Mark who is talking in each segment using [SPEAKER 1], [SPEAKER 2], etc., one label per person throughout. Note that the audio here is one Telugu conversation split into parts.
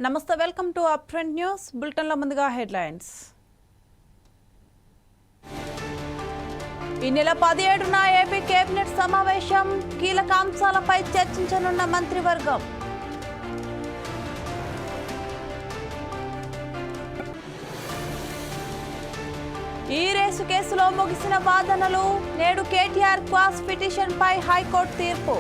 [SPEAKER 1] నమస్తే welcome to up trend news బులెటిన్ల ముందుగా హెడ్లైన్స్. ఈ నెల 17న ఏపీ కేబినెట్ సమావేశం, కీలక అంశాలపై చర్చించనున్న మంత్రివర్గం. ఈ రేసు కేసులో ముగిసిన వాదనలు, నేడు కేటీఆర్ క్వాష్ పిటిషన్పై హైకోర్టు తీర్పు.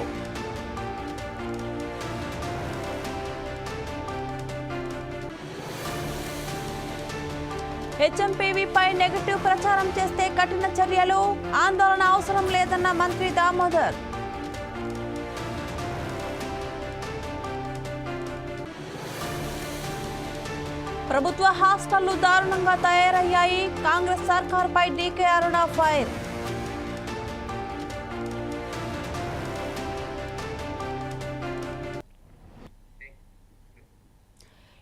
[SPEAKER 1] హెచ్ఎంపీవీపై నెగటివ్ ప్రచారం చేస్తే కఠిన చర్యలు, ఆందోళన అవసరం లేదన్న మంత్రి దామోదర్. ప్రభుత్వ హాస్టళ్లు దారుణంగా తయారయ్యాయి, కాంగ్రెస్ సర్కార్పై డీకే అరుణ ఫైర్.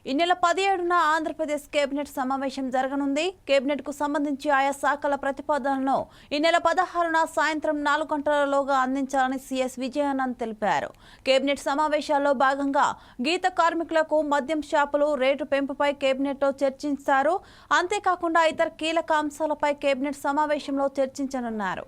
[SPEAKER 1] ఈ నెల 17న ఆంధ్రప్రదేశ్ కేబినెట్ సమావేశం జరగనుంది. కేబినెట్ కు సంబంధించి ఆయా శాఖల ప్రతిపాదనలను ఈ నెల 16న సాయంత్రం 4 గంటలలోగా అందించాలని సీఎస్ విజయానంద్ తెలిపారు. కేబినెట్ సమావేశాల్లో భాగంగా గీత కార్మికులకు మద్యం షాపులు రేటు పెంపుపై కేబినెట్లో చర్చిస్తారు. అంతేకాకుండా ఇతర కీలక అంశాలపై కేబినెట్ సమావేశంలో చర్చించనున్నారు.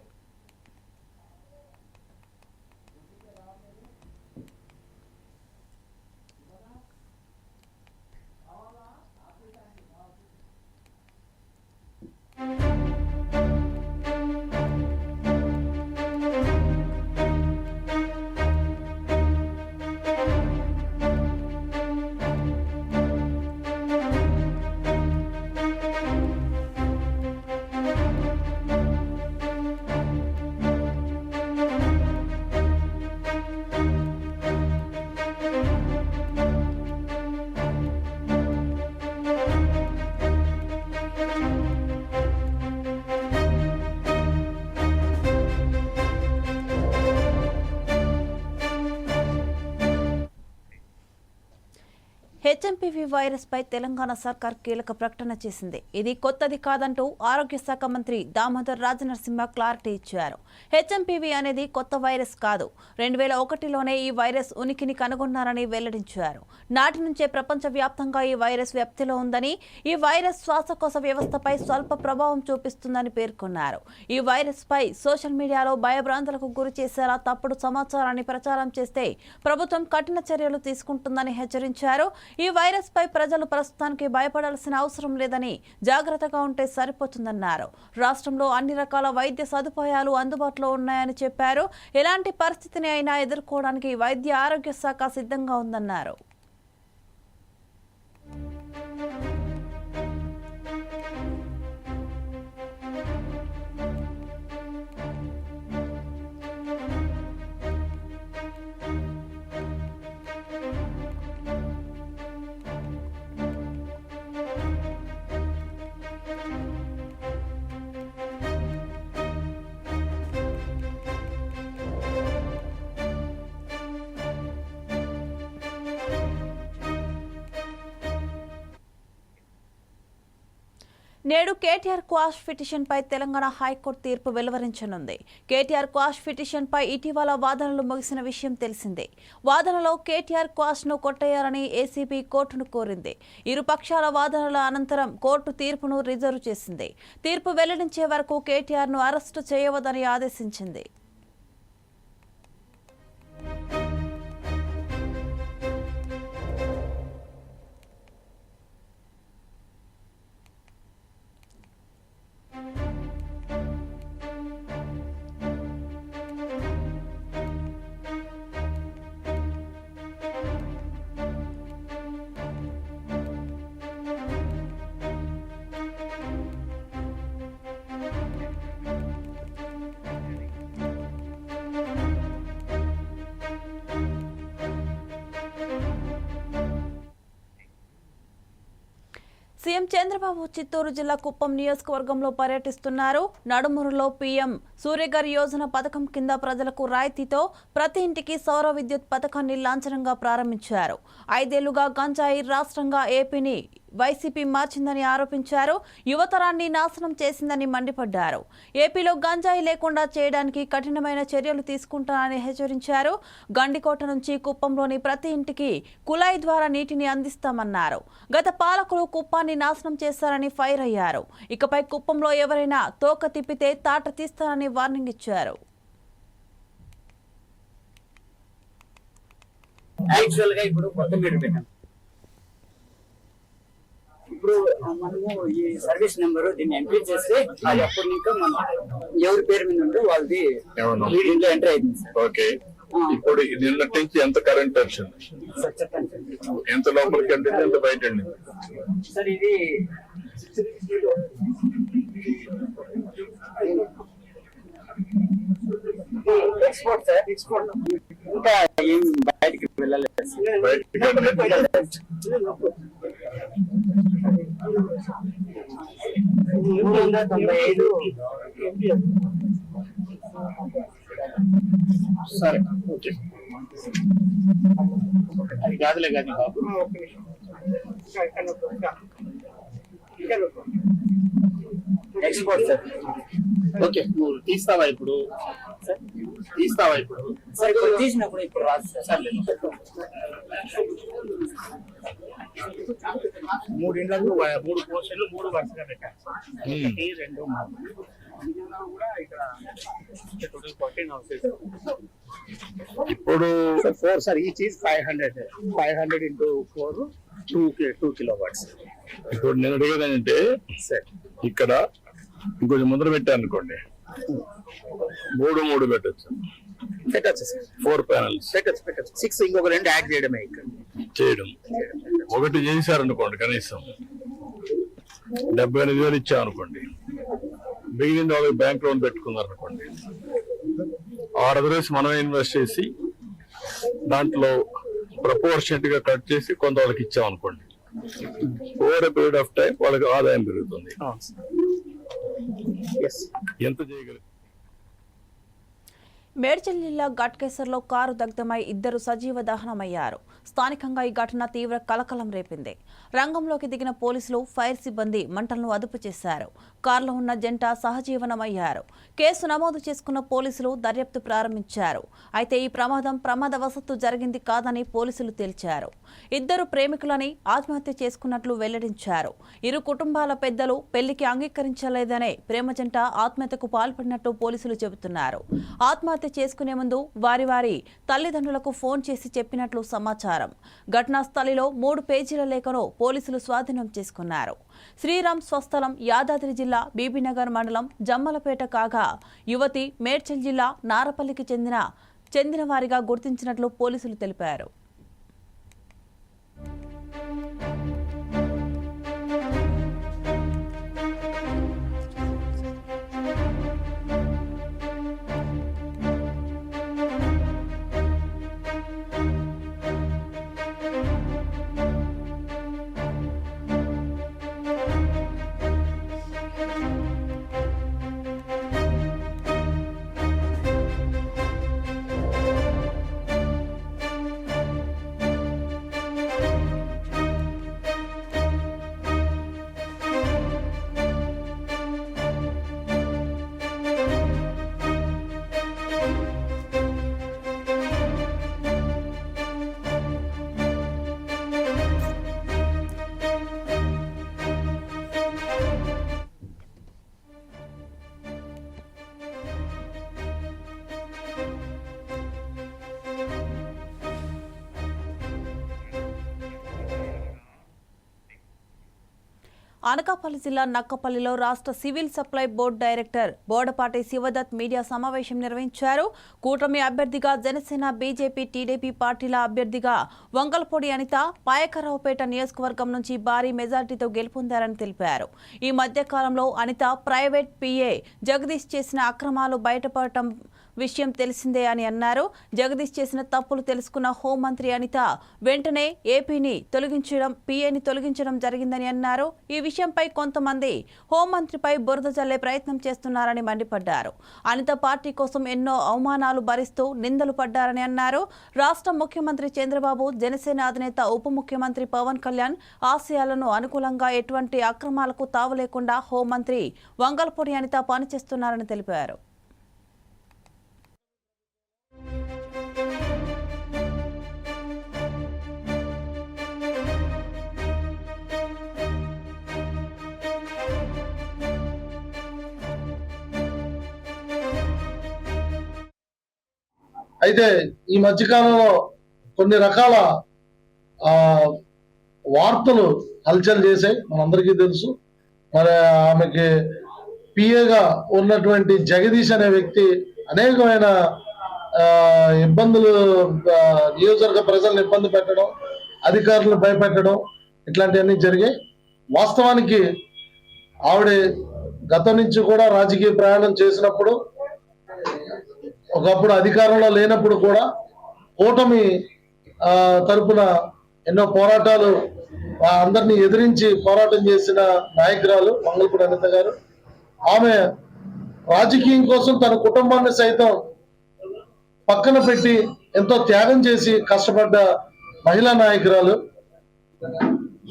[SPEAKER 1] హెచ్ఎంపీవీ వైరస్ పై తెలంగాణ సర్కార్ కీలక ప్రకటన చేసింది. ఇది కొత్తది కాదంటూ ఆరోగ్య శాఖ మంత్రి దామోదర్ రాజనరసింహ క్లారిటీ ఇచ్చారు. హెచ్ఎంపీవీ అనేది కొత్త వైరస్ కాదు, 2001లోనే ఈ వైరస్ ఉనికిని కనుగొన్నారని వెల్లడించారు. నాటి నుంచే ప్రపంచ వ్యాప్తంగా ఈ వైరస్ వ్యాప్తిలో ఉందని, ఈ వైరస్ శ్వాసకోశ వ్యవస్థపై స్వల్ప ప్రభావం చూపిస్తుందని పేర్కొన్నారు. ఈ వైరస్ పై సోషల్ మీడియాలో భయభ్రాంతులకు గురి చేసేలా తప్పుడు సమాచారాన్ని ప్రచారం చేస్తే ప్రభుత్వం కఠిన చర్యలు తీసుకుంటుందని హెచ్చరించారు. ఈ వైరస్ పై ప్రజలు ప్రస్తుతానికి భయపడాల్సిన అవసరం లేదని, జాగ్రత్తగా ఉంటే సరిపోతుందన్నారు. రాష్ట్రంలో అన్ని రకాల వైద్య సదుపాయాలు అందుబాటులో ఉన్నాయని చెప్పారు. ఎలాంటి పరిస్థితిని అయినా ఎదుర్కోవడానికి వైద్య ఆరోగ్య శాఖ సిద్ధంగా ఉందన్నారు. నేడు కేటీఆర్ క్వాష్ పిటిషన్ పై తెలంగాణ హైకోర్టు తీర్పు వెలువరించనుంది. కేటీఆర్ క్వాష్ పిటిషన్ పై ఇటీవల వాదనలు ముగిసిన విషయం తెలిసిందే. వాదనలో కేటీఆర్ క్వాష్ ను కొట్టేయాలని ఏసీబీ కోర్టును కోరింది. ఇరు పక్షాల వాదనల అనంతరం కోర్టు తీర్పును రిజర్వ్ చేసింది. తీర్పు వెల్లడించే వరకు కేటీఆర్ ను అరెస్టు చేయవద్దని ఆదేశించింది. సీఎం చంద్రబాబు చిత్తూరు జిల్లా కుప్పం నియోజకవర్గంలో పర్యటిస్తున్నారు. నడుమూరులో పీఎం సూర్యఘర్ యోజన పథకం కింద ప్రజలకు రాయితీతో ప్రతి ఇంటికి సౌర విద్యుత్ పథకాన్ని లాంఛనంగా ప్రారంభించారు. 5 ఏళ్లుగా గంజాయి రాష్ట్రంగా ఏపీని వైసీపీ మార్చిందని ఆరోపించారు. యువతరాన్ని నాశనం చేసిందని మండిపడ్డారు. ఏపీలో గంజాయి లేకుండా చేయడానికి కఠినమైన చర్యలు తీసుకుంటానని హెచ్చరించారు. గండికోట నుంచి కుప్పంలోని ప్రతి ఇంటికి కుళాయి ద్వారా నీటిని అందిస్తామన్నారు. గత పాలకులు కుప్పాన్ని నాశనం చేశారని ఫైర్ అయ్యారు. ఇకపై కుప్పంలో ఎవరైనా తోక తిప్పితే తాట తీస్తారని వార్నింగ్ ఇచ్చారు.
[SPEAKER 2] యాక్చువల్ గా ఇప్పుడు కొత్త మీటర్ పెట్టాం. ఇప్పుడు మనము ఈ సర్వీస్ నెంబర్ దీన్ని ఎంట్రీ చేస్తే అది అప్పటి ఇంకా మనం ఎవరి పేరు మీద ఉంటే వాళ్ళది ఇంట్లో ఎంట్రీ అయింది సార్.
[SPEAKER 3] ఓకే, ఇప్పుడు నిన్నటి నుంచి ఎంత కరెంట్ వచ్చింది, ఎంత లోపలికి వెళ్ళింది, ఎంత బయట వెళ్ళింది
[SPEAKER 2] సార్? ఇది ఎక్స్పోర్ట్ సార్, ఎక్స్పోర్ట్ ఇంకా ఏం బయటికి వెళ్ళలేదు.
[SPEAKER 3] బయటికి
[SPEAKER 2] 395 సరే ఓకే, అది కాదులే కానీ బాబు. Export sir. ఓకే, నువ్వు తీస్తావా ఇప్పుడు? తీస్తావా ఇప్పుడు? సార్ ఇప్పుడు తీసినప్పుడు ఇప్పుడు రాదు సార్.
[SPEAKER 4] 3 ఇండ్లకు 3 పోర్షన్లు 3 వరుసగా పెట్టారు. 1, 2, 3 కూడా ఇక్కడ టోటల్ 14 హౌసెస్.
[SPEAKER 3] ఇప్పుడు
[SPEAKER 4] 4 sir, each is 500 into 4 2 kilowatts.
[SPEAKER 3] ఇప్పుడు నేను అడిగేది ఏంటంటే
[SPEAKER 4] సార్
[SPEAKER 3] ఇక్కడ ఇంకొంచెం ముందర పెట్టాను అనుకోండి, 3 పెట్టచ్చు,
[SPEAKER 4] పెట్టచ్చు సార్.
[SPEAKER 3] 4 ప్యానల్స్
[SPEAKER 4] పెట్టచ్చు 6 ఇంకొక 2 యాడ్ చేయడమే ఇక్కడ
[SPEAKER 3] చేయడం. ఒకటి చేశారనుకోండి, కనీసం 78,000 ఇచ్చామనుకోండి, మిగిలింది వాళ్ళకి బ్యాంక్ లోన్ పెట్టుకున్నారనుకోండి, అదర్వైజ్ మనమే ఇన్వెస్ట్ చేసి దాంట్లో ప్రపోర్షనట్ గా కట్ చేసి కొంత వాళ్ళకి ఇచ్చామనుకోండి, over a period of time వాళ్ళకి ఆదాయం పెరుగుతుంది. ఎంత చేయగలరు?
[SPEAKER 1] మేడ్చల్ జిల్లా ఘట్కేసర్లో కారు దగ్ధమై 2 సజీవ దహనమయ్యారు. స్థానికంగా ఈ ఘటన తీవ్ర కలకలం రేపింది. రంగంలోకి దిగిన పోలీసులు, ఫైర్ సిబ్బంది మంటలను అదుపు చేశారు. కారులో ఉన్న జంట సహజీవనమయ్యారు. కేసు నమోదు చేసుకున్న పోలీసులు దర్యాప్తు ప్రారంభించారు. అయితే ఈ ప్రమాదం ప్రమాదవశత్తు జరిగింది కాదని పోలీసులు తేల్చారు. 2 ప్రేమికులని ఆత్మహత్య చేసుకున్నట్లు వెల్లడించారు. ఇరు కుటుంబాల పెద్దలు పెళ్లికి అంగీకరించలేదనే ప్రేమ జంట ఆత్మహత్యకు పాల్పడినట్టు పోలీసులు చెబుతున్నారు. ఆత్మహత్య చేసుకునే ముందు వారి తల్లిదండ్రులకు ఫోన్ చేసి చెప్పినట్లు సమాచారం. ఘటనా స్థలిలో 3 పేజీల లేఖను పోలీసులు స్వాధీనం చేసుకున్నారు. శ్రీరామ్ స్వస్థలం యాదాద్రి జిల్లా బీబీనగర్ మండలం జమ్మలపేట కాగా యువతి మేడ్చల్ జిల్లా నారపల్లికి చెందిన వారిగా గుర్తించినట్లు పోలీసులు తెలిపారు. అనకాపల్లి జిల్లా నక్కపల్లిలో రాష్ట్ర civil supply board director Bodapati Shivdatt media సమావేశం నిర్వహించారు. కూటమి అభ్యర్థిగా జనసేన, బీజేపీ, టీడీపీ పార్టీల అభ్యర్థిగా వంగల్పూడి అనిత పాయకరావుపేట నియోజకవర్గం నుంచి భారీ మెజార్టీతో గెలుపొందారని తెలిపారు. ఈ మధ్య కాలంలో అనిత ప్రైవేట్ పీఏ జగదీష్ చేసిన అక్రమాలు బయటపడటం విషయం తెలిసిందే అని అన్నారు. జగదీష్ చేసిన తప్పులు తెలుసుకున్న హోంమంత్రి అనిత వెంటనే ఏపీని తొలగించడం, పీఏని తొలగించడం జరిగిందని అన్నారు. ఈ విషయంపై కొంతమంది హోంమంత్రిపై బురద జల్లే ప్రయత్నం చేస్తున్నారని మండిపడ్డారు. అనిత పార్టీ కోసం ఎన్నో అవమానాలు భరిస్తూ నిందలు పడ్డారని అన్నారు. రాష్ట్ర ముఖ్యమంత్రి చంద్రబాబు, జనసేన అధినేత ఉప ముఖ్యమంత్రి పవన్ కళ్యాణ్ ఆశయాలను అనుకూలంగా ఎటువంటి అక్రమాలకు తావు లేకుండా హోంమంత్రి వంగల్పూడి అనిత పనిచేస్తున్నారని తెలిపారు.
[SPEAKER 5] అయితే ఈ మధ్యకాలంలో కొన్ని రకాల వార్తలు హల్చల్ చేశాయి, మనందరికీ తెలుసు. మరి ఆమెకి పిఏగా ఉన్నటువంటి జగదీష్ అనే వ్యక్తి అనేకమైన ఇబ్బందులు, నియోజకవర్గ ప్రజలను ఇబ్బంది పెట్టడం, అధికారులను భయపెట్టడం, ఇట్లాంటివన్నీ జరిగాయి. వాస్తవానికి ఆవిడ గతం నుంచి కూడా రాజకీయ ప్రయాణం చేసినప్పుడు, ఒకప్పుడు అధికారంలో లేనప్పుడు కూడా కూటమి తరపున ఎన్నో పోరాటాలు, అందరినీ ఎదిరించి పోరాటం చేసిన నాయకురాలు వంగల్పూడి అనిత గారు. ఆమె రాజకీయం కోసం తన కుటుంబాన్ని సైతం పక్కన పెట్టి ఎంతో త్యాగం చేసి కష్టపడ్డ మహిళా నాయకురాలు,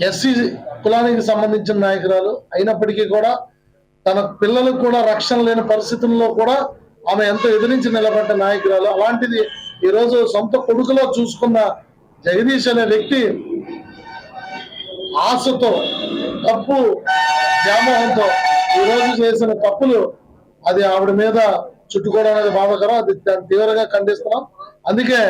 [SPEAKER 5] ఎస్సీ కులానికి సంబంధించిన నాయకురాలు అయినప్పటికీ కూడా తన పిల్లలకు కూడా రక్షణ లేని పరిస్థితుల్లో కూడా ఆమె ఎంతో ఎదిరించి నిలబడ్డ నాయకురాలు. అలాంటిది ఈరోజు సొంత కొడుకులో చూసుకున్న జగదీష్ అనే వ్యక్తి ఆశతో, తప్పు వ్యామోహంతో ఈరోజు చేసిన తప్పులు అది ఆవిడ మీద చుట్టుకోవడం అనేది బాధాకరం. అది తీవ్రంగా ఖండిస్తున్నాం. అందుకే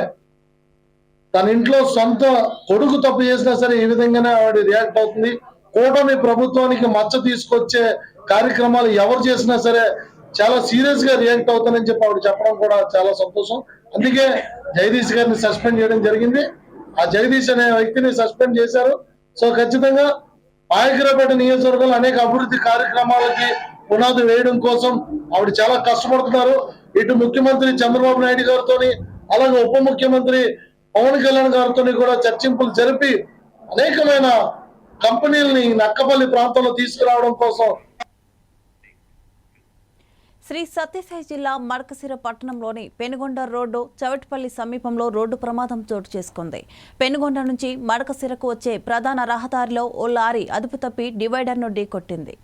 [SPEAKER 5] తన ఇంట్లో సొంత కొడుకు తప్పు చేసినా సరే ఈ విధంగానే ఆవిడ రియాక్ట్ అవుతుంది. కూటమి ప్రభుత్వానికి మచ్చ తీసుకొచ్చే కార్యక్రమాలు ఎవరు చేసినా సరే చాలా సీరియస్ గా రియాక్ట్ అవుతానని చెప్పి ఆవిడ చెప్పడం కూడా చాలా సంతోషం. అందుకే జగదీష్ గారిని సస్పెండ్ చేయడం జరిగింది. ఆ జగదీష్ అనే వ్యక్తిని సస్పెండ్ చేశారు. సో ఖచ్చితంగా పాయకరాపేట నియోజకవర్గంలో అనేక అభివృద్ధి కార్యక్రమాలకి పునాది వేయడం కోసం ఆవిడ చాలా కష్టపడుతున్నారు. ఇటు ముఖ్యమంత్రి చంద్రబాబు నాయుడు గారితో, అలాగే ఉప ముఖ్యమంత్రి పవన్ కళ్యాణ్ గారితో కూడా చర్చింపులు జరిపి అనేకమైన కంపెనీలని నక్కపల్లి ప్రాంతంలో తీసుకురావడం కోసం.
[SPEAKER 1] శ్రీ సత్యసాయి జిల్లా మడకశిర పట్టణంలోని పెనుగొండ రోడ్డు చవటిపల్లి సమీపంలో రోడ్డు ప్రమాదం చోటు చేసుకుంది. పెనుగొండ నుంచి మడకశిరకు వచ్చే ప్రధాన రహదారిలో ఓ లారీ అదుపు తప్పి డివైడర్ను ఢీకొట్టింది.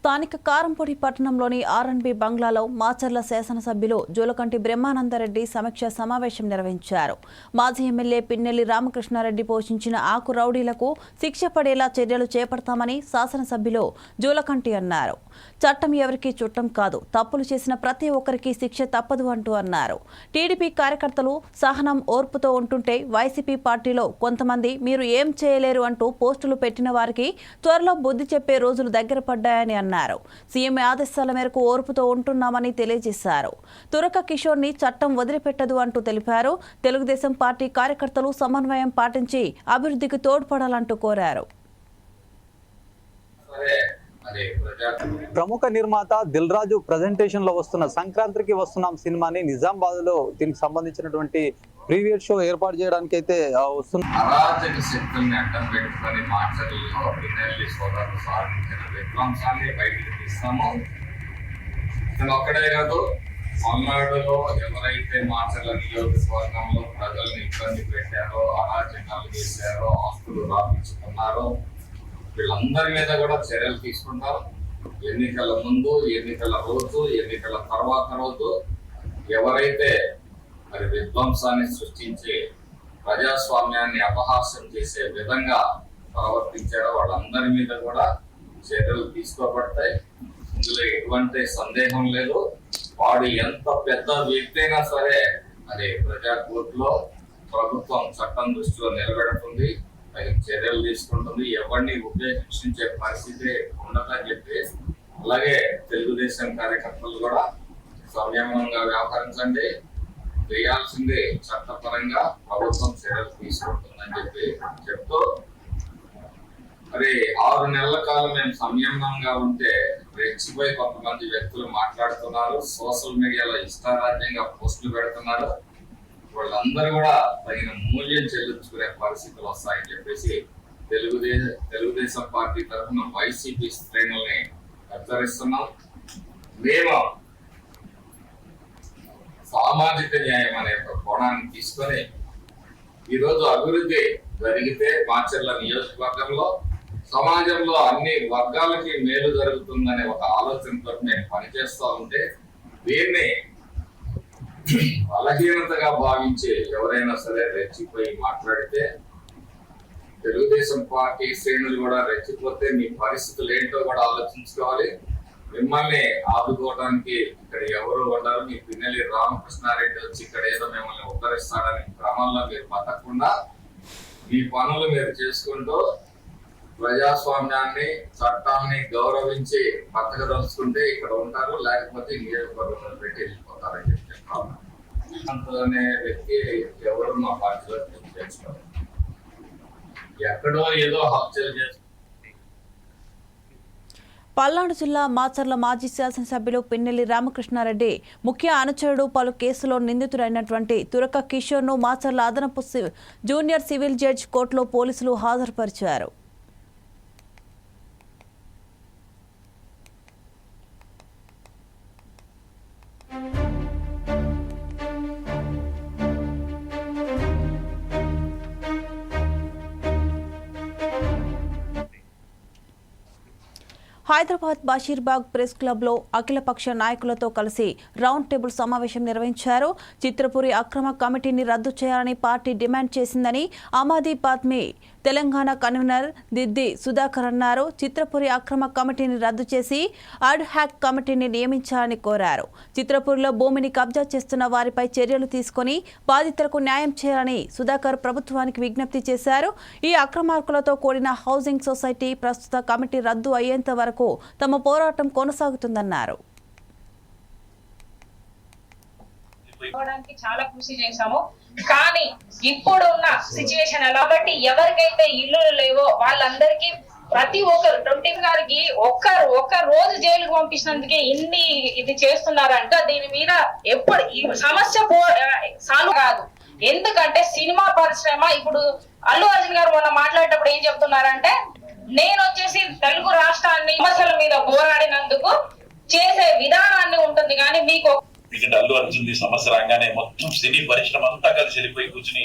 [SPEAKER 1] స్థానిక కారంపొడి పట్టణంలోని ఆర్ఎన్బి బంగ్లాలో మాచర్ల శాసనసభ్యులు జూలకంటి బ్రహ్మానందరెడ్డి సమీక్ష సమావేశం నిర్వహించారు. మాజీ ఎమ్మెల్యే పిన్నెల్లి రామకృష్ణారెడ్డి పోషించిన ఆకు రౌడీలకు శిక్ష పడేలా చర్యలు చేపడతామని శాసనసభ్యులు జూలకంటి అన్నారు. చట్టం ఎవరికీ చుట్టం కాదు, తప్పులు చేసిన ప్రతి ఒక్కరికి శిక్ష తప్పదు అంటూ అన్నారు. టీడీపీ కార్యకర్తలు సహనం ఓర్పుతో ఉంటుంటే వైసీపీ పార్టీలో కొంతమంది మీరు ఏం చేయలేరు అంటూ పోస్టులు పెట్టిన వారికి త్వరలో బుద్ధి చెప్పే రోజులు దగ్గర పడ్డాయని అన్నారు. సీఎం ఆదేశాల మేరకు ఓర్పుతో ఉంటున్నామని తెలియజేశారు. తురక కిషోర్ని చట్టం వదిలిపెట్టదు అంటూ తెలిపారు. తెలుగుదేశం పార్టీ కార్యకర్తలు సమన్వయం పాటించి అభివృద్ధికి తోడ్పడాలంటూ కోరారు.
[SPEAKER 6] ప్రముఖ నిర్మాత దిల్ రాజు ప్రెజెంటేషన్ లో వస్తున్న సంక్రాంతికి వస్తున్నాం సినిమాని నిజామాబాద్ లో దీనికి సంబంధించినటువంటి ప్రీవియస్ షో ఏర్పాటు చేయడానికి అయితే వస్తున్న
[SPEAKER 7] అరాజక శక్తుల్ని అడ్డం పెట్టుకొని మాటల్లో పిన్నెల్లి సోదరులు సాధించిన విధ్వంసాన్ని బయటకు తీస్తాము. ఇతను ఒక్కడే కాదు, పల్నాడులో ఎవరైతే మాటల నియోజకవర్గంలో ప్రజల్ని ఇబ్బంది పెట్టారో, అరాజకాలు చేశారో, ఆస్తులు రాపించుకున్నారో వీళ్ళందరి మీద కూడా చర్యలు తీసుకుంటారు. ఎన్నికల ముందు, ఎన్నికల రోజు, ఎన్నికల తర్వాత రోజు ఎవరైతే మరి విధ్వంసాన్ని సృష్టించి ప్రజాస్వామ్యాన్ని అపహాస్యం చేసే విధంగా ప్రవర్తించారో వాళ్ళందరి మీద కూడా చర్యలు తీసుకోబడతాయి. ఇందులో ఎటువంటి సందేహం లేదు. వాడు ఎంత పెద్ద వ్యక్తి అయినా సరే అది ప్రజా కోర్టులో ప్రభుత్వం చట్టం దృష్టిలో నిలబెడుతుంది, తగిన చర్యలు తీసుకుంటుంది. ఎవరిని ఉపేక్షించే పరిస్థితి ఉండదని చెప్పి, అలాగే తెలుగుదేశం కార్యకర్తలు కూడా సంయమనంగా వ్యవహరించండి, చేయాల్సింది చట్టపరంగా ప్రభుత్వం చర్యలు తీసుకుంటుందని చెప్పి చెప్తూ, మరి 6 నెలల కాలం మేము సంయమనంగా ఉంటే రెచ్చిపోయి కొంతమంది వ్యక్తులు మాట్లాడుతున్నారు, సోషల్ మీడియాలో ఇష్టారాజ్యంగా పోస్టులు పెడుతున్నారు. వాళ్ళందరూ కూడా తగిన మూల్యం చెల్లించుకునే పరిస్థితులు వస్తాయని చెప్పేసి తెలుగుదేశం పార్టీ తరఫున వైసీపీ శ్రేణుల్ని హెచ్చరిస్తున్నాం. మేము సామాజిక న్యాయం అనే ఒక కోణాన్ని తీసుకొని ఈరోజు అభివృద్ధి జరిగితే మాచర్ల నియోజకవర్గంలో సమాజంలో అన్ని వర్గాలకి మేలు జరుగుతుందనే ఒక ఆలోచనతో నేను పనిచేస్తూ ఉంటే, దీన్ని బలహీనతగా భావించి ఎవరైనా సరే రెచ్చిపోయి మాట్లాడితే, తెలుగుదేశం పార్టీ శ్రేణులు కూడా రెచ్చిపోతే మీ పరిస్థితులు ఏంటో కూడా ఆలోచించుకోవాలి. మిమ్మల్ని ఆదుకోవడానికి ఇక్కడ ఎవరు ఉండరు. మీ పిన్నెల్లి రామకృష్ణారెడ్డి వచ్చి ఇక్కడ ఏదో మిమ్మల్ని ఉద్ధరిస్తాడని క్రమంలో మీరు బతకకుండా మీ పనులు మీరు చేసుకుంటూ ప్రజాస్వామ్యాన్ని, చట్టాన్ని గౌరవించి బతకదలుచుకుంటే ఇక్కడ ఉంటారు, లేకపోతే నియోజకవర్గంలో పెట్టి వెళ్ళిపోతారని చెప్పి చెప్తాను. అనే వ్యక్తి ఎవరు మా పార్టీలో చేసుకోవాలి. ఎక్కడో ఏదో హత్యలు చేస్తారు.
[SPEAKER 1] పల్నాడు జిల్లా మాచర్ల మాజీ శాసనసభ్యులు పిన్నెల్లి రామకృష్ణారెడ్డి ముఖ్య అనుచరుడు పలు కేసులో నిందితుడైనటువంటి తురక కిషోర్ను మాచర్ల అదనపు జూనియర్ సివిల్ జడ్జి కోర్టులో పోలీసులు హాజరుపరిచారు. హైదరాబాద్ బషీర్బాగ్ ప్రెస్ క్లబ్లో అఖిలపక్ష నాయకులతో కలిసి రౌండ్ టేబుల్ సమావేశం నిర్వహించారు. చిత్రపురి అక్రమ కమిటీని రద్దు చేయాలని పార్టీ డిమాండ్ చేసిందని ఆమ్ ఆద్మీ పార్టీ తెలంగాణ కన్వీనర్ దిద్ది సుధాకర్ అన్నారు. చిత్రపురి అక్రమ కమిటీని రద్దు చేసి అడ్ హాక్ కమిటీని నియమించాలని కోరారు. చిత్రపురిలో భూమిని కబ్జా చేస్తున్న వారిపై చర్యలు తీసుకుని బాధితులకు న్యాయం చేయాలని సుధాకర్ ప్రభుత్వానికి విజ్ఞప్తి చేశారు. ఈ అక్రమార్కులతో కూడిన హౌసింగ్ సొసైటీ ప్రస్తుత కమిటీ రద్దు అయ్యేంత వరకు తమ పోరాటం కొనసాగుతుందన్నారు.
[SPEAKER 8] చాలా కృషి చేశాము, కానీ ఇప్పుడు ఉన్న సిచ్యువేషన్ ఎలా బట్టి ఎవరికైతే ఇల్లు లేవో వాళ్ళందరికీ ప్రతి ఒక్కరు డొంటివ్ గారికి ఒక్క రోజు జైలుకు పంపించినందుకే ఇన్ని ఇది చేస్తున్నారంట. దీని మీద ఎప్పుడు ఈ సమస్య సాల్వ్ కాదు. ఎందుకంటే సినిమా పరిశ్రమ ఇప్పుడు అల్లు అర్జున్ గారు మొన్న మాట్లాడేటప్పుడు ఏం చెప్తున్నారంటే, నేను వచ్చేసి తెలుగు రాష్ట్రాన్ని సమస్యల మీద పోరాడినందుకు చేసే విధానాన్ని ఉంటుంది, కానీ మీకు
[SPEAKER 9] అల్లు అర్జున్ సమస్య రాగానే మొత్తం సినీ పరిశ్రమ అంతా కలిసి వెళ్ళిపోయి కూర్చుని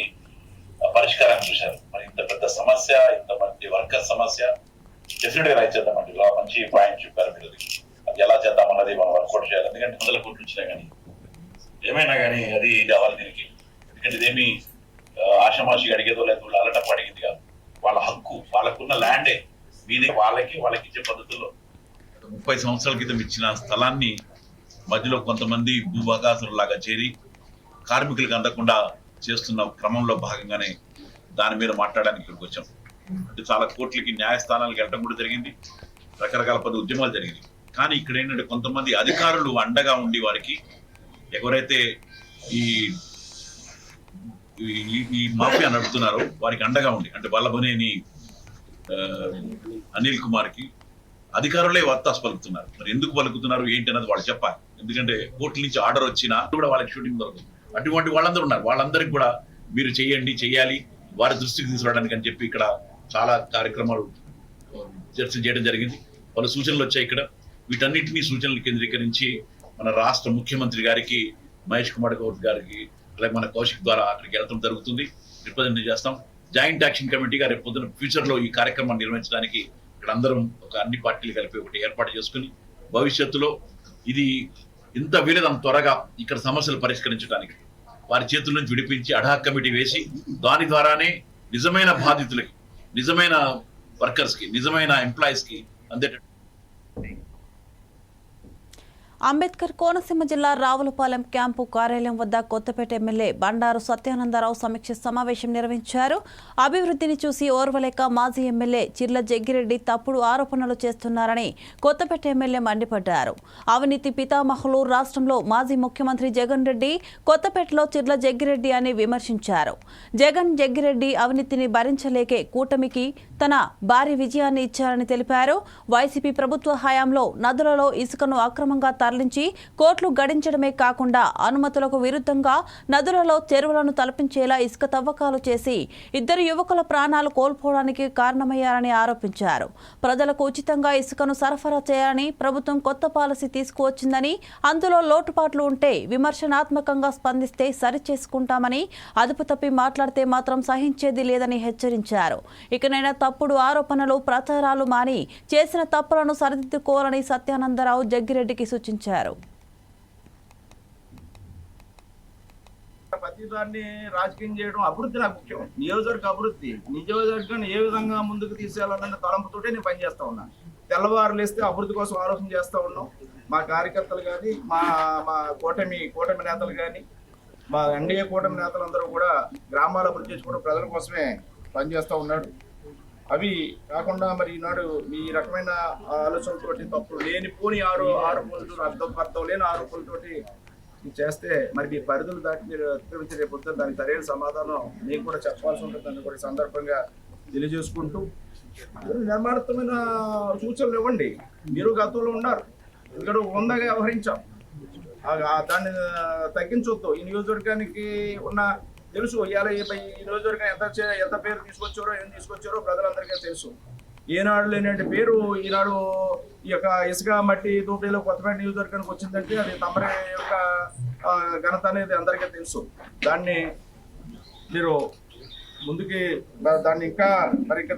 [SPEAKER 9] పరిష్కారం చూశారు. మరి ఇంత పెద్ద సమస్య, ఇంత మంచి వర్కర్ సమస్య డెఫినెట్ గా రైట్ చేద్దామండి. మంచి పాయింట్ చెప్పారు మీరు. అది ఎలా చేద్దామన్నది మనం వర్కౌట్ చేయాలి. ఎందుకంటే 100 కోట్లు వచ్చినా కానీ ఏమైనా కానీ అది కావాలి దీనికి. ఎందుకంటే ఇదేమి ఆషమాషి అడిగేదో లేదు, అలటప్పు అడిగింది కాదు. వాళ్ళ హక్కు, వాళ్ళకున్న ల్యాండే మీదే, వాళ్ళకి ఇచ్చే పద్ధతుల్లో 30 సంవత్సరాల క్రితం ఇచ్చిన స్థలాన్ని మధ్యలో కొంతమంది భూభాగాసులాగా చేరి కార్మికులకు అందకుండా చేస్తున్న క్రమంలో భాగంగానే దాని మీద మాట్లాడడానికి ఇక్కడికి వచ్చాం. అంటే చాలా కోట్లకి న్యాయస్థానాలకు వెళ్ళడం కూడా జరిగింది, రకరకాల పది ఉద్యమాలు జరిగింది. కానీ ఇక్కడ ఏంటంటే కొంతమంది అధికారులు అండగా ఉండి వారికి ఎవరైతే ఈ మాఫియా నడుపుతున్నారో వారికి అండగా ఉండి, అంటే వల్లభనేని అనిల్ కుమార్కి అధికారులే వత్తాసు పలుకుతున్నారు. మరి ఎందుకు పలుకుతున్నారు ఏంటి అన్నది వాళ్ళు చెప్పాలి. ఎందుకంటే కోర్టుల నుంచి ఆర్డర్ వచ్చినా కూడా వాళ్ళకి షూటింగ్ దొరకదు. అటువంటి వాళ్ళందరూ ఉన్నారు. వాళ్ళందరికీ కూడా మీరు చేయాలి, వారి దృష్టికి తీసుకురావడానికి అని చెప్పి ఇక్కడ చాలా కార్యక్రమాలు చర్చ చేయడం జరిగింది. పలు సూచనలు వచ్చాయి ఇక్కడ. వీటన్నిటినీ సూచనలు కేంద్రీకరించి మన రాష్ట్ర ముఖ్యమంత్రి గారికి, మహేష్ కుమార్ గౌడ్ గారికి, అలాగే మన కౌశిక్ ద్వారా అక్కడికి వెళ్ళడం జరుగుతుంది. రిప్రజెంట్ చేస్తాం. జాయింట్ యాక్షన్ కమిటీగా రేపు పొద్దున ఫ్యూచర్ లో ఈ కార్యక్రమాన్ని నిర్వహించడానికి ఇక్కడ అందరం ఒక అన్ని పార్టీలు కలిపి ఒకటి ఏర్పాటు చేసుకుని భవిష్యత్తులో ఇది ఇంత వీలైనంత త్వరగా ఇక్కడ సమస్యలు పరిష్కరించడానికి వారి చేతుల నుంచి విడిపించి అడ్హాక్ కమిటీ వేసి దాని ద్వారానే నిజమైన బాధితులకి, నిజమైన వర్కర్స్ కి, నిజమైన ఎంప్లాయీస్ కి
[SPEAKER 3] అందేటట్టు.
[SPEAKER 1] అంబేద్కర్ కోనసీమ జిల్లా రావులపాలెం క్యాంపు కార్యాలయం వద్ద కొత్తపేట ఎమ్మెల్యే బండారు సత్యానందరావు సమీక్ష సమావేశం నిర్వహించారు. అభివృద్ధిని చూసి ఓర్వలేక మాజీ ఎమ్మెల్యే చిర్ల జగ్గిరెడ్డి తప్పుడు ఆరోపణలు చేస్తున్నారని కొత్తపేట ఎమ్మెల్యే మండిపడ్డారు. అవినీతి పితామహులు రాష్ట్రంలో మాజీ ముఖ్యమంత్రి జగన్ రెడ్డి, కొత్తపేటలో చిర్ల జగ్గిరెడ్డి అని విమర్శించారు. జగన్ జగ్గిరెడ్డి అవినీతిని భరించలేకే కూటమికి తన భారీ విజయాన్ని ఇచ్చారని తెలిపారు. వైసీపీ ప్రభుత్వ హయాంలో నదులలో ఇసుకను అక్రమంగా తరలించి కోట్లు గడించడమే కాకుండా అనుమతులకు విరుద్ధంగా నదులలో చెరువులను తలపించేలా ఇసుక తవ్వకాలు చేసి 2 యువకుల ప్రాణాలు కోల్పోవడానికి కారణమయ్యారని ఆరోపించారు. ప్రజలకు ఉచితంగా ఇసుకను సరఫరా చేయాలని ప్రభుత్వం కొత్త పాలసీ తీసుకువచ్చిందని, అందులో లోటుపాట్లు ఉంటే విమర్శనాత్మకంగా స్పందిస్తే సరిచేసుకుంటామని, అదుపు తప్పి మాట్లాడితే మాత్రం సహించేది లేదని హెచ్చరించారు. ఇకనైనా తప్పుడు ఆరోపణలు, ప్రచారాలు మాని చేసిన తప్పులను సరిదిద్దుకోవాలని సత్యానందరావు జగ్గిరెడ్డికి సూచించారు.
[SPEAKER 10] ప్రతిదాన్ని రాజకీయం చేయడం అభివృద్ధి నాకు ముఖ్యం. నియోజకవర్గ అభివృద్ధి, నియోజకవర్గాన్ని ఏ విధంగా ముందుకు తీసుకెళ్లాలన్న తలంపుతోటే నేను పనిచేస్తా ఉన్నాను. తెల్లవారు లేస్తే అభివృద్ధి కోసం ఆలోచన చేస్తూ ఉన్నాం. మా కార్యకర్తలు కానీ, మా కూటమి నేతలు కానీ, మా ఎన్డీఏ కూటమి నేతలందరూ కూడా గ్రామాల అభివృద్ధి చేసుకోవడం ప్రజల కోసమే పనిచేస్తూ ఉన్నాడు. అవి కాకుండా మరి ఈనాడు ఈ రకమైన ఆలోచనలతోటి తప్పుడు లేనిపోని ఆరోపణలు, అర్థం లేని ఆరోపణలతోటి చేస్తే మరి మీ పరిధులు దాటి మీరు అతిక్రమించే రేపు దానికి సరైన సమాధానం మీకు కూడా చెప్పాల్సి ఉంటుందని కూడా సందర్భంగా తెలియజేసుకుంటూ, నిర్మాణాత్మకమైన సూచనలు ఇవ్వండి. మీరు గతంలో ఉన్నారు, ఇక్కడ వందగా వ్యవహరించాం, దాన్ని తగ్గించొద్దు. ఈ నియోజకవర్గానికి ఉన్న తెలుసు, ఇవాళ ఈ నియోజకవర్గం ఎంత పేరు తీసుకొచ్చారో, ఏం తీసుకొచ్చారో ప్రజలందరికీ తెలుసు. ఏనాడు లేనటువంటి పేరు ఈనాడు ఈ యొక్క ఇసుక మట్టి దోపిడీలో కొత్తపేట నియోజకవర్గానికి వచ్చిందంటే అది తమరి యొక్క ఘనత అనేది అందరికీ తెలుసు. దాన్ని మీరు ముందుకి దాన్ని ఇంకా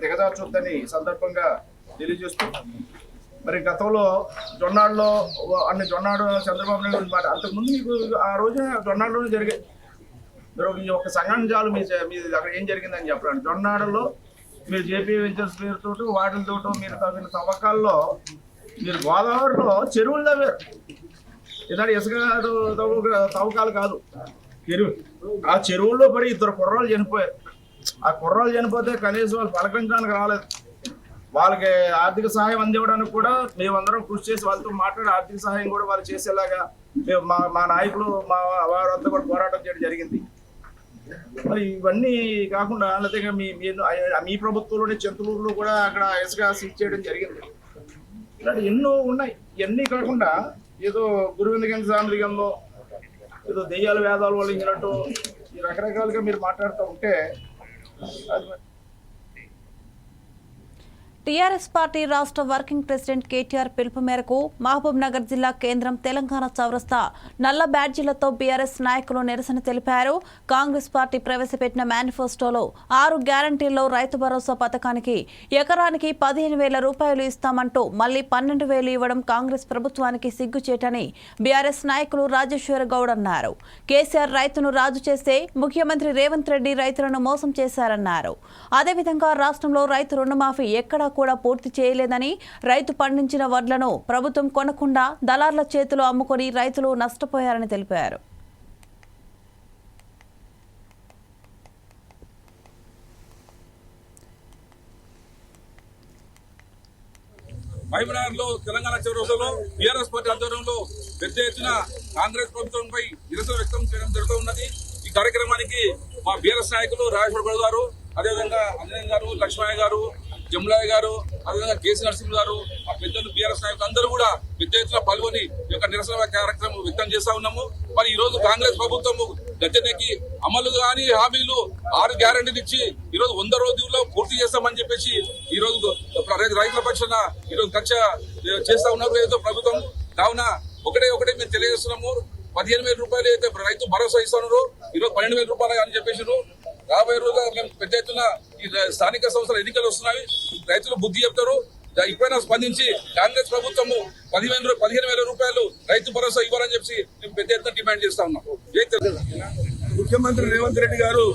[SPEAKER 10] దిగజార్చొద్దని సందర్భంగా తెలియజేస్తూ, మరి గతంలో జొన్నాడులో జొన్నాడు చంద్రబాబు నాయుడు మాట అంతకుముందు మీకు ఆ రోజున జొన్నాడులోనే జరిగాయి. మీరు ఈ యొక్క సంఘటనలు మీ అక్కడ ఏం జరిగిందని చెప్పండి. జొన్నాడులో మీరు జేపీ వెంచర్స్ పేరుతో వాటితో మీరు తగిన తవ్వకాల్లో మీరు గోదావరిలో చెరువులు తవ్వారు. ఇలాంటి ఇసుక తవ్వకాలు కాదు, చెరువు. ఆ చెరువుల్లో పడి 2 కుర్రాళ్ళు చనిపోయారు. ఆ కుర్రాళ్ళు చనిపోతే కనీసం వాళ్ళు పలకరించడానికి రాలేదు. వాళ్ళకి ఆర్థిక సహాయం అందివ్వడానికి కూడా మేమందరం కృషి చేసి వాళ్ళతో మాట్లాడి ఆర్థిక సహాయం కూడా వాళ్ళు చేసేలాగా మేము మా నాయకులు వారంతా కూడా పోరాటం చేయడం జరిగింది. మరి ఇవన్నీ కాకుండా లేకపోతే మీ ప్రభుత్వంలోనే చెంతలూరులో కూడా అక్కడ ఇసుక సీజ్ చేయడం జరిగింది. ఇలాంటి ఎన్నో ఉన్నాయి. ఇవన్నీ కాకుండా ఏదో గురువిందగంజ సాంద్రికంలో ఏదో దెయ్యాల వేదాల వల్ల ఇచ్చినట్టు ఈ రకరకాలుగా మీరు మాట్లాడుతూ ఉంటే
[SPEAKER 1] టీఆర్ఎస్ పార్టీ రాష్ట్ర వర్కింగ్ ప్రెసిడెంట్ కేటీఆర్ పిలుపు మేరకు మహబూబ్ నగర్ జిల్లా కేంద్రం తెలంగాణ చౌరస్తా నల్ల బ్యాడ్జీలతో బీఆర్ఎస్ నాయకులు నిరసన తెలిపారు. కాంగ్రెస్ పార్టీ ప్రవేశపెట్టిన మేనిఫెస్టోలో 6 గ్యారంటీల్లో రైతు భరోసా పథకానికి ఎకరానికి 15,000 రూపాయలు ఇస్తామంటూ మళ్లీ 12,000 ఇవ్వడం కాంగ్రెస్ ప్రభుత్వానికి సిగ్గుచేటని బీఆర్ఎస్ నాయకులు రాజేశ్వర గౌడ్ అన్నారు. కేసీఆర్ రైతును రాజు చేస్తే ముఖ్యమంత్రి రేవంత్ రెడ్డి రైతులను మోసం చేశారన్నారు. అదేవిధంగా రాష్ట్రంలో రైతు రుణమాఫీ ఎక్కడా కూడా పూర్తి చేయలేదని, రైతు పండించిన వడ్లను ప్రభుత్వం కొనకుండా దళార్ల చేతులు అమ్ముకొని రైతులు నష్టపోయారని తెలిపారు.
[SPEAKER 11] మహబూబ్నగర్లో తెలంగాణ చౌరస్తాలో బీఆర్ఎస్ పార్టీ ఆధ్వర్యంలో పెద్ద ఎత్తున కాంగ్రెస్ ప్రభుత్వంపై నిరసన వ్యక్తం చేయడం జరుగుతూ ఉన్నది. ఈ కార్యక్రమానికి మా బీఆర్ఎస్ నాయకులు రాజేశ్వర గౌడ్ గారు, అదేవిధంగా అంజనేయ గారు, లక్ష్మయ్య గారు, జములయ్య గారు, అదేవిధంగా కేసీ నరసింహ గారు, ఆ పెద్దలు బీఆర్ఎస్ నాయకులు అందరూ కూడా పెద్ద ఎత్తున పాల్గొని ఈ యొక్క నిరసన కార్యక్రమం వ్యక్తం చేస్తా ఉన్నాము. మరి ఈ రోజు కాంగ్రెస్ ప్రభుత్వము గద్దెనెక్కి అమలు కాని హామీలు 6 గ్యారెంటీలు ఇచ్చి ఈ రోజు 100 రోజుల్లో పూర్తి చేస్తామని చెప్పేసి ఈ రోజు రైతుల పక్షాన ఈ రోజు కక్ష చేస్తా ఉన్నారు ఏదో ప్రభుత్వం. కావున ఒకటే మేము తెలియజేస్తున్నాము, 15,000 రూపాయలు అయితే రైతు భరోసా ఇస్తున్నారు, ఈరోజు 12,000 రూపాయలు అని చెప్పేసారు. రాబోయే రోజుల్లో మేము పెద్ద ఎత్తున ఈ స్థానిక సంస్థల ఎన్నికలు వస్తున్నాయి, రైతులు బుద్ధి చెప్తారు. ఇప్పుడైనా స్పందించి కాంగ్రెస్ ప్రభుత్వము 15,000 రూపాయలు రైతు భరోసా ఇవ్వాలని చెప్పి మేము పెద్ద ఎత్తున డిమాండ్ చేస్తా ఉన్నాం.
[SPEAKER 10] ముఖ్యమంత్రి రేవంత్ రెడ్డి గారు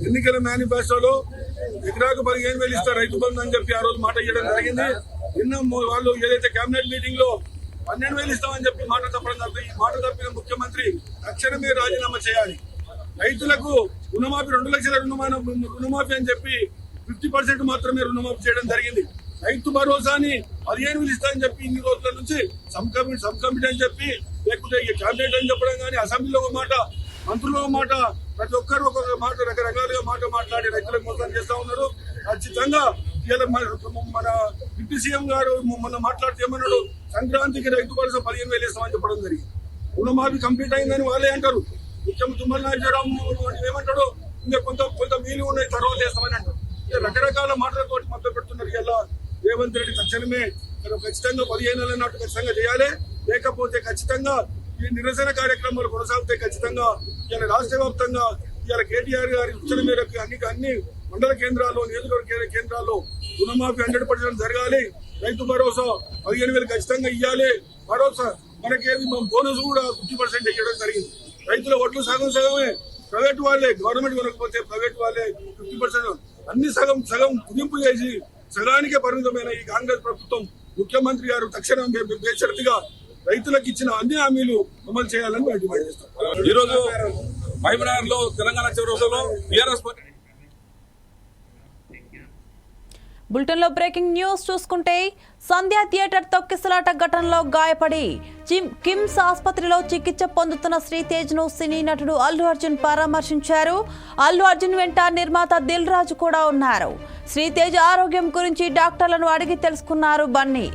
[SPEAKER 10] ఎన్నికల మేనిఫెస్టోలో ఎకరాకు 15,000 ఇస్తారు రైతు బంధు అని చెప్పి ఆ రోజు మాట ఇవ్వడం జరిగింది.
[SPEAKER 11] నిన్న వాళ్ళు ఏదైతే కేబినెట్ మీటింగ్ లో 12,000 ఇస్తామని చెప్పి మాట తప్పడం తప్ప ఈ మాట తప్పిన ముఖ్యమంత్రి తక్షణమే రాజీనామా చేయాలి. రైతులకు రుణమాఫీ 2 లక్షల రుణమాఫీ అని చెప్పి 50% మాత్రమే రుణమాఫీ చేయడం జరిగింది. రైతు భరోసాని 15,000 ఇస్తామని చెప్పి ఇన్ని రోజుల నుంచి సబ్ కమిటీ అని చెప్పి లేకపోతే క్యాబినెట్ అని చెప్పడం కానీ అసెంబ్లీలో ఒక మాట, మంత్రులు ఒక మాట, ప్రతి ఒక్కరు ఒక్కొక్క మాట రకరకాలుగా మాట్లాడి రైతులకు మోసం చేస్తా ఉన్నారు. ఖచ్చితంగా మన డిప్యూటీ సీఎం గారు మొన్న మాట్లాడితే ఏమన్నాడు, సంక్రాంతికి రైతు భరోసా 15,000 ఇస్తామని చెప్పడం జరిగింది. రుణమాఫీ కంప్లీట్ అయిందని వాళ్ళే అంటారు. ముఖ్యమంత్రి తుమ్మల నాగేశ్వరరావు ఏమంటాడు, ఇంకా కొంత మీలు ఉన్నాయి తర్వాత వేస్తామని అంటారు. రకరకాల మాటలతో మద్దతు పెడుతున్నారు. ఇలా రేవంత్ రెడ్డి తక్షణమే ఖచ్చితంగా 15,000 అన్నట్టు ఖచ్చితంగా చేయాలి. లేకపోతే ఖచ్చితంగా ఈ నిరసన కార్యక్రమాలు కొనసాగితే ఖచ్చితంగా ఇలా రాష్ట్ర వ్యాప్తంగా ఇలా కేటీఆర్ గారి సూచన మేరకు అన్ని మండల కేంద్రాల్లో, నియోజకవర్గ కేంద్రాల్లో రుణమాఫీ 100% జరగాలి. రైతు భరోసా 15,000 ఖచ్చితంగా ఇవ్వాలి. భరోసా మనకేది బోనస్ కూడా 50% ఇవ్వడం జరిగింది. రైతుల ఓట్లు సగమే ప్రైవేట్ వాళ్ళే, గవర్నమెంట్ కొనకపోతే ప్రైవేట్ వాళ్ళే 50%. అన్ని సగం కుదింపు చేసి సగానికే పరిమితమైన ఈ కాంగ్రెస్ ప్రభుత్వం ముఖ్యమంత్రి గారు తక్షణం బేషరతుగా రైతులకు ఇచ్చిన అన్ని హామీలు అమలు చేయాలని మేము డిమాండ్ చేస్తాం. ఈ రోజు మహబూబ్నగర్ లో తెలంగాణ చివరిలో బీఆర్ఎస్
[SPEAKER 1] బులెటిన్ లో బ్రేకింగ్ న్యూస్ చూసుకుంటే సంధ్యా థియేటర్ తొక్కిసలాట ఘటనలో గాయపడి కిమ్స్ ఆసుపత్రిలో చికిత్స పొందుతున్న శ్రీతేజ్ ను సినీ నటుడు అల్లు అర్జున్ పరామర్శించారు. అల్లు అర్జున్ వెంట నిర్మాత దిల్ రాజు కూడా ఉన్నారు. శ్రీతేజ్ ఆరోగ్యం గురించి డాక్టర్లను అడిగి తెలుసుకున్నారు బన్నీ.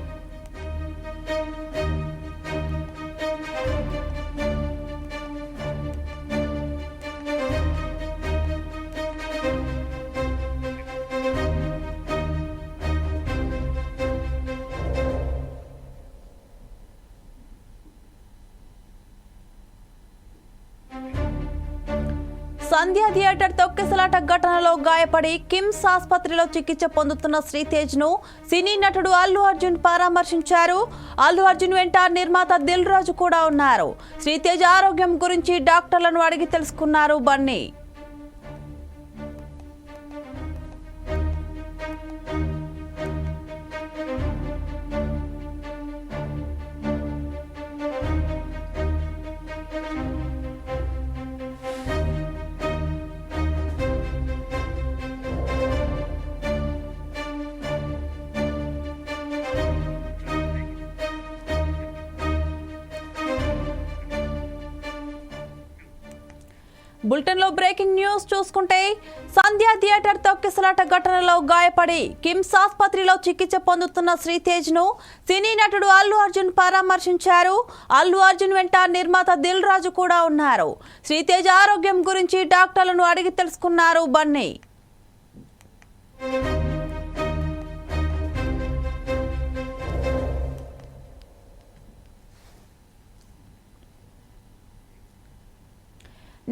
[SPEAKER 1] సంధ్యా థియేటర్ తొక్కిసలాట ఘటనలో గాయపడి కిమ్స్ ఆసుపత్రిలో చికిత్స పొందుతున్న శ్రీతేజ్ ను సినీ నటుడు అల్లు అర్జున్ పరామర్శించారు. అల్లు అర్జున్ వెంట నిర్మాత దిల్ రాజు కూడా ఉన్నారు. శ్రీతేజ్ ఆరోగ్యం గురించి డాక్టర్లను అడిగి తెలుసుకున్నారు బన్నీ. బులెటిన్ లో బ్రేకింగ్ న్యూస్ చూసుకుంటే సంధ్యా థియేటర్ తొక్కిసలాట ఘటనలో గాయపడి కిమ్స్ ఆసుపత్రిలో చికిత్స పొందుతున్న శ్రీతేజ్ ను సినీ నటుడు అల్లు అర్జున్ పరామర్శించారు. అల్లు అర్జున్ వెంట నిర్మాత దిల్ రాజు కూడా ఉన్నారు. శ్రీతేజ్ ఆరోగ్యం గురించి డాక్టర్లను అడిగి తెలుసుకున్నారు బన్నీ.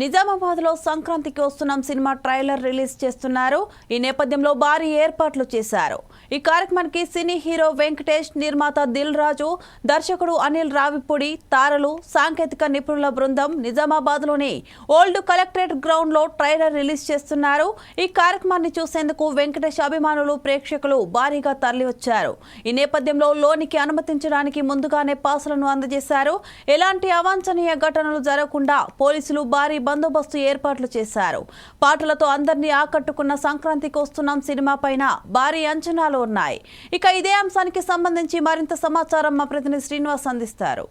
[SPEAKER 1] నిజామాబాద్ లో సంక్రాంతికి వస్తున్నాం సినిమా ట్రైలర్ రిలీజ్ చేస్తున్నారు. ఈ నేపథ్యంలో భారీ ఏర్పాట్లు చేశారు. ఈ కార్యక్రమానికి సినీ హీరో వెంకటేష్, నిర్మాత దిల్ రాజు, దర్శకుడు అనిల్ రావిపూడి, తారలు, సాంకేతిక నిపుణుల బృందం నిజామాబాద్ లోని ఓల్డ్ కలెక్టరేట్ గ్రౌండ్ లో ట్రైలర్ రిలీజ్ చేస్తున్నారు. ఈ కార్యక్రమాన్ని చూసేందుకు వెంకటేష్ అభిమానులు, ప్రేక్షకులు భారీగా తరలివచ్చారు. ఈ నేపథ్యంలో లోనికి అనుమతించడానికి ముందుగానే పాసులను అందజేశారు. ఎలాంటి అవాంఛనీయ ఘటనలు జరగకుండా పోలీసులు భారీ బందోబస్తు ఏర్పాట్లు చేశారు. పాటలతో అందరినీ ఆకట్టుకున్న సంక్రాంతికి వస్తున్నాం సినిమా పైన భారీ అంచనాలు ఉన్నాయి. ఇక ఇదే అంశానికి సంబంధించి మరింత సమాచారం మా ప్రతినిధి శ్రీనివాస్ అందిస్తారు.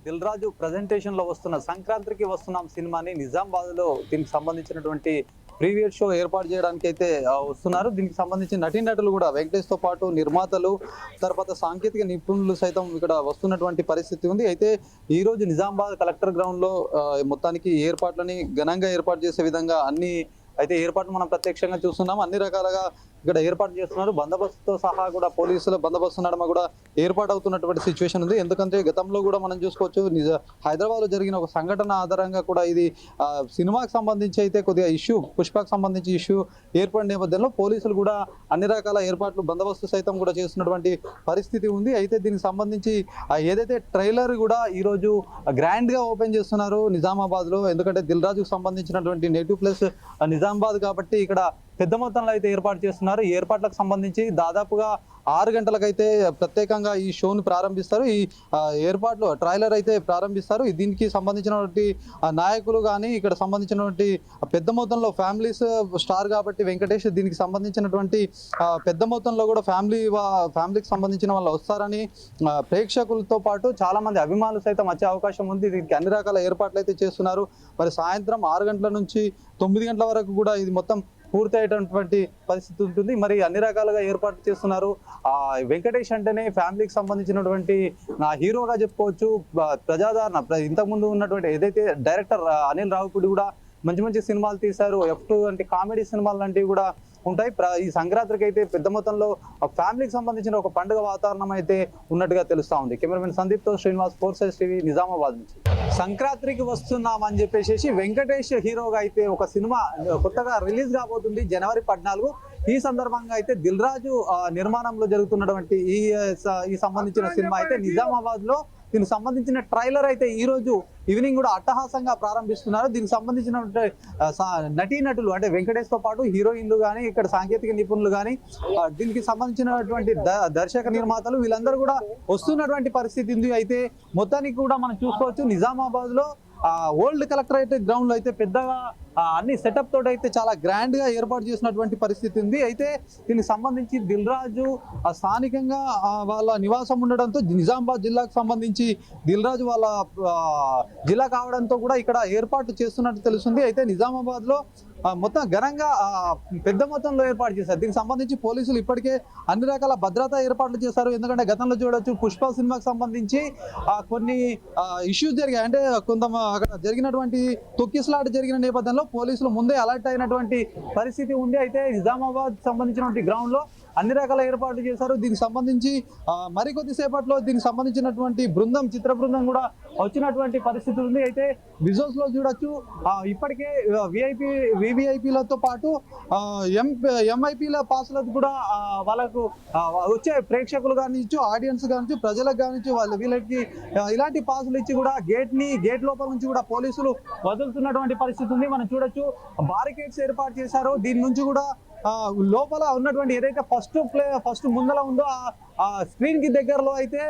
[SPEAKER 6] దిల్ రాజు ప్రెజెంటేషన్ లో వస్తున్న సంక్రాంతికి వస్తున్నాం సినిమాని నిజామాబాద్ లో దీనికి సంబంధించినటువంటి ప్రీవియర్ షో ఏర్పాటు చేయడానికి అయితే వస్తున్నారు. దీనికి సంబంధించి నటీనటులు కూడా వెంకటేష్ తో పాటు నిర్మాతలు, తర్వాత సాంకేతిక నిపుణులు సైతం ఇక్కడ వస్తున్నటువంటి పరిస్థితి ఉంది. అయితే ఈ రోజు నిజామాబాద్ కలెక్టర్ గ్రౌండ్ లో మొత్తానికి ఏర్పాట్లని ఘనంగా ఏర్పాటు చేసే విధంగా అన్ని అయితే ఏర్పాట్లు మనం ప్రత్యక్షంగా చూస్తున్నాం. అన్ని రకాలుగా ఇక్కడ ఏర్పాటు చేస్తున్నారు. బందోబస్తుతో సహా కూడా పోలీసుల బందోబస్తు నడమ కూడా ఏర్పాటు అవుతున్నటువంటి సిచ్యువేషన్ ఉంది. ఎందుకంటే గతంలో కూడా మనం చూసుకోవచ్చు, హైదరాబాద్ లో జరిగిన ఒక సంఘటన ఆధారంగా కూడా ఇది సినిమాకి సంబంధించి అయితే కొద్దిగా ఇష్యూ, పుష్పకు సంబంధించి ఇష్యూ ఏర్పడిన నేపథ్యంలో పోలీసులు కూడా అన్ని రకాల ఏర్పాట్లు, బందోబస్తు సైతం కూడా చేస్తున్నటువంటి పరిస్థితి ఉంది. అయితే దీనికి సంబంధించి ఏదైతే ట్రైలర్ కూడా ఈరోజు గ్రాండ్ గా ఓపెన్ చేస్తున్నారు నిజామాబాద్ లో. ఎందుకంటే దిల్ రాజుకు సంబంధించినటువంటి నేటివ్ ప్లేస్ నిజామాబాద్ కాబట్టి ఇక్కడ పెద్ద మొత్తంలో అయితే ఏర్పాటు చేస్తున్నారు. ఈ ఏర్పాట్లకు సంబంధించి దాదాపుగా 6 గంటలకైతే ప్రత్యేకంగా ఈ షోను ప్రారంభిస్తారు. ఈ ఏర్పాట్లు ట్రైలర్ అయితే ప్రారంభిస్తారు. దీనికి సంబంధించినటువంటి నాయకులు కానీ ఇక్కడ సంబంధించినటువంటి పెద్ద మొత్తంలో ఫ్యామిలీస్ స్టార్ కాబట్టి వెంకటేష్ దీనికి సంబంధించినటువంటి పెద్ద మొత్తంలో కూడా ఫ్యామిలీకి సంబంధించిన వాళ్ళు వస్తారని ప్రేక్షకులతో పాటు చాలా మంది అభిమానులు సైతం వచ్చే అవకాశం ఉంది. దీనికి అన్ని రకాల ఏర్పాట్లు అయితే చేస్తున్నారు. మరి సాయంత్రం 6 గంటల నుంచి 9 గంటల వరకు కూడా ఇది మొత్తం పూర్తయ్యేటటువంటి పరిస్థితి ఉంటుంది. మరి అన్ని రకాలుగా ఏర్పాట్లు చేస్తున్నారు. వెంకటేష్ అంటేనే ఫ్యామిలీకి సంబంధించినటువంటి హీరోగా చెప్పుకోవచ్చు. ప్రజాదరణ ఇంతకుముందు ఉన్నటువంటి ఏదైతే డైరెక్టర్ అనిల్ రావిపూడి కూడా మంచి సినిమాలు తీశారు. F2 అంటే కామెడీ సినిమాలు లాంటివి కూడా ఉంటాయి. ఈ సంక్రాంతికి అయితే పెద్ద మొత్తంలో ఫ్యామిలీకి సంబంధించిన ఒక పండుగ వాతావరణం అయితే ఉన్నట్టుగా తెలుస్తా ఉంది. కెమెరామెన్ సందీప్తో శ్రీనివాస్, 4 టీవీ, నిజామాబాద్ నుంచి. సంక్రాంతికి వస్తున్నామని చెప్పేసి వెంకటేష్ హీరోగా అయితే ఒక సినిమా కొత్తగా రిలీజ్ కాబోతుంది జనవరి 14. ఈ సందర్భంగా అయితే దిల్ రాజు నిర్మాణంలో జరుగుతున్నటువంటి ఈ సంబంధించిన సినిమా అయితే నిజామాబాద్ లో దీనికి సంబంధించిన ట్రైలర్ అయితే ఈ రోజు ఈవినింగ్ కూడా అట్టహాసంగా ప్రారంభిస్తున్నారు. దీనికి సంబంధించిన నటీనటులు అంటే వెంకటేష్ తో పాటు హీరోయిన్లు కానీ ఇక్కడ సాంకేతిక నిపుణులు కానీ దీనికి సంబంధించినటువంటి దర్శక నిర్మాతలు వీళ్ళందరూ కూడా వస్తున్నటువంటి పరిస్థితి ఉంది. అయితే మొత్తానికి కూడా మనం చూసుకోవచ్చు నిజామాబాద్ లో ఓల్డ్ కలెక్టరేట్ గ్రౌండ్ లో అయితే పెద్దగా అన్ని సెటప్ తోటి అయితే చాలా గ్రాండ్ గా ఏర్పాటు చేసినటువంటి పరిస్థితి ఉంది. అయితే దీనికి సంబంధించి దిల్ రాజు స్థానికంగా వాళ్ళ నివాసం ఉండడంతో నిజామాబాద్ జిల్లాకు సంబంధించి దిల్ రాజు వాళ్ళ జిల్లా కావడంతో కూడా ఇక్కడ ఏర్పాటు చేస్తున్నట్టు తెలుస్తుంది. అయితే నిజామాబాద్ లో మొత్తం ఘనంగా పెద్ద మొత్తంలో ఏర్పాటు చేశారు. దీనికి సంబంధించి పోలీసులు ఇప్పటికే అన్ని రకాల భద్రతా ఏర్పాట్లు చేశారు. ఎందుకంటే గతంలో చూడొచ్చు పుష్ప సినిమాకి సంబంధించి కొన్ని ఇష్యూస్ జరిగాయి. అంటే కొంత అక్కడ జరిగినటువంటి తొక్కిసలాట జరిగిన నేపథ్యంలో పోలీసులు ముందే అలర్ట్ అయినటువంటి పరిస్థితి ఉంది. అయితే నిజామాబాద్ సంబంధించినటువంటి గ్రౌండ్ లో అన్ని రకాల ఏర్పాట్లు చేశారు. దీనికి సంబంధించి మరికొద్దిసేపట్లో దీనికి సంబంధించినటువంటి చిత్ర బృందం కూడా వచ్చినటువంటి పరిస్థితి ఉంది. అయితే విజువల్స్ లో చూడొచ్చు ఇప్పటికే వివిఐపీలతో పాటు ఎంఐపీల పాసులకు కూడా వాళ్ళకు వచ్చే ప్రేక్షకులు కానిచ్చు, ఆడియన్స్ కానిచ్చు, ప్రజలకు కానిచ్చు వీళ్ళకి ఇలాంటి పాసులు ఇచ్చి కూడా గేట్ లోపల నుంచి కూడా పోలీసులు వదులుతున్నటువంటి పరిస్థితి ఉంది. మనం చూడొచ్చు బారికేడ్స్ ఏర్పాటు చేశారు. దీని నుంచి కూడా లోపల ఉన్నటువంటి ఏదైతే ఫస్ట్ ముందల ఉందో ఆ స్క్రీన్ కి దగ్గరలో అయితే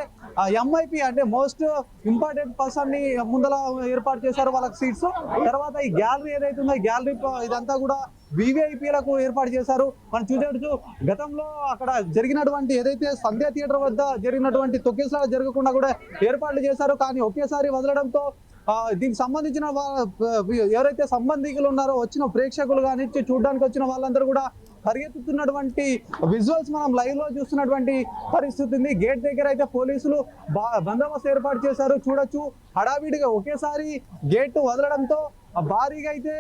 [SPEAKER 6] ఎంఐపి అంటే మోస్ట్ ఇంపార్టెంట్ పర్సన్ ని ముందల ఏర్పాటు చేశారు వాళ్ళకి సీట్స్. తర్వాత ఈ గ్యాలరీ ఏదైతే ఉందో ఈ గ్యాలరీ ఇదంతా కూడా వివిఐపీలకు ఏర్పాటు చేశారు. మనం చూసేటట్టు గతంలో అక్కడ జరిగినటువంటి ఏదైతే సంధ్యా థియేటర్ వద్ద జరిగినటువంటి తొక్కేసారి జరగకుండా కూడా ఏర్పాట్లు చేశారు. కానీ ఒకేసారి వదలడంతో దీనికి సంబంధించిన ఎవరైతే సంబంధికులు ఉన్నారో వచ్చిన ప్రేక్షకులు కానీ చూడడానికి వచ్చిన వాళ్ళందరూ కూడా పరిగెత్తుతున్నటువంటి విజువల్స్ మనం లైవ్ లో చూస్తున్నటువంటి పరిస్థితి ఉంది. గేట్ దగ్గర అయితే పోలీసులు బందోబస్తు ఏర్పాటు చేశారు. చూడొచ్చు హడావిడిగా ఒకేసారి గేట్ వదలడంతో భారీగా అయితే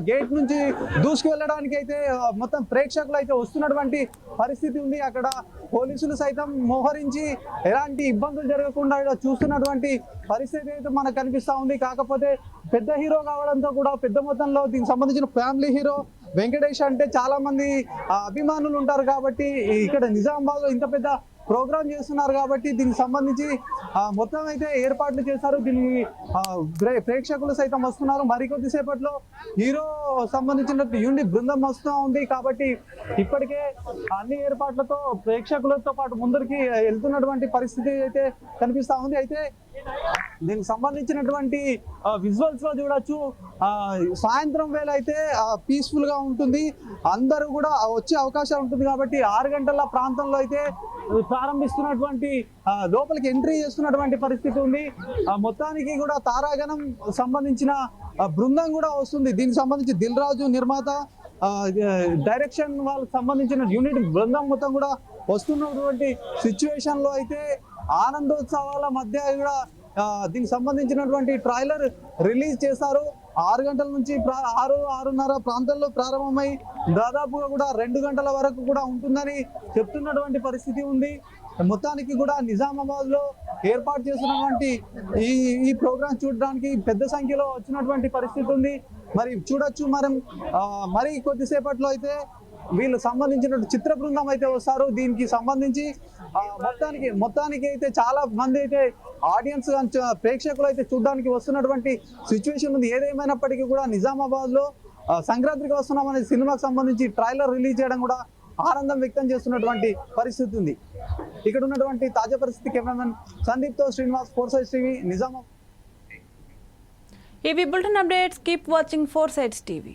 [SPEAKER 6] గేట్ నుంచి దూసుకు వెళ్ళడానికి అయితే మొత్తం ప్రేక్షకులు అయితే వస్తున్నటువంటి పరిస్థితి ఉంది. అక్కడ పోలీసులు సైతం మోహరించి ఎలాంటి ఇబ్బందులు జరగకుండా చూస్తున్నటువంటి పరిస్థితి అయితే మనకు కనిపిస్తా ఉంది. కాకపోతే పెద్ద హీరో కావడంతో కూడా పెద్ద మొత్తంలో దీనికి సంబంధించిన ఫ్యామిలీ హీరో వెంకటేష్ అంటే చాలా మంది అభిమానులు ఉంటారు కాబట్టి ఇక్కడ నిజామాబాద్ లో ఇంత పెద్ద ప్రోగ్రామ్ చేస్తున్నారు కాబట్టి దీనికి సంబంధించి మొత్తం అయితే ఏర్పాట్లు చేశారు. దీనికి ప్రేక్షకులు సైతం వస్తున్నారు. మరికొద్దిసేపట్లో హీరో సంబంధించిన యూనిట్ బృందం వస్తూ ఉంది కాబట్టి ఇప్పటికే అన్ని ఏర్పాట్లతో ప్రేక్షకులతో పాటు ముందరికి వెళ్తున్నటువంటి పరిస్థితి అయితే కనిపిస్తా ఉంది. అయితే దీనికి సంబంధించినటువంటి విజువల్స్ లో చూడొచ్చు సాయంత్రం వేళ అయితే పీస్ఫుల్ గా ఉంటుంది. అందరూ కూడా వచ్చే అవకాశం ఉంటుంది కాబట్టి 6 గంటల ప్రాంతంలో అయితే ప్రారంభిస్తున్నటువంటి లోపలికి ఎంట్రీ చేస్తున్నటువంటి పరిస్థితి ఉంది. మొత్తానికి కూడా తారాగణం సంబంధించిన బృందం కూడా వస్తుంది. దీనికి సంబంధించి దిల్ రాజు నిర్మాత డైరెక్షన్ వాళ్ళకి సంబంధించిన యూనిట్ బృందం మొత్తం కూడా వస్తున్నటువంటి సిచ్యువేషన్ లో అయితే ఆనందోత్సవాల మధ్య కూడా దీనికి సంబంధించినటువంటి ట్రైలర్ రిలీజ్ చేశారు. 6 గంటల నుంచి 6:30 ప్రాంతంలో ప్రారంభమై దాదాపుగా కూడా 2 గంటల వరకు కూడా ఉంటుందని చెప్తున్నటువంటి పరిస్థితి ఉంది. మొత్తానికి కూడా నిజామాబాద్ లో ఏర్పాటు చేసినటువంటి ఈ ప్రోగ్రాం చూడడానికి పెద్ద సంఖ్యలో వచ్చినటువంటి పరిస్థితి ఉంది. మరి చూడొచ్చు మరి కొద్దిసేపట్లో అయితే వీళ్ళు సంబంధించిన చిత్ర బృందం అయితే వస్తారు. దీనికి సంబంధించి మొత్తానికి అయితే చాలా మంది అయితే ఆడియన్స్ ప్రేక్షకులు అయితే చూడడానికి వస్తున్నటువంటి సిచ్యువేషన్ ఉంది. ఏదేమైనప్పటికీ కూడా నిజామాబాద్ లో సంక్రాంతికి వస్తున్నాం అనే సినిమాకి సంబంధించి ట్రైలర్ రిలీజ్ చేయడం కూడా ఆనందం వ్యక్తం చేస్తున్నటువంటి పరిస్థితి ఉంది. ఇక్కడ ఉన్నటువంటి తాజా పరిస్థితి కెమెరామెన్ సందీప్తో శ్రీనివాస్, 4 Sides TV, నిజామాబాద్.
[SPEAKER 1] ఇవి bulletin updates. Keep watching 4 Sides TV.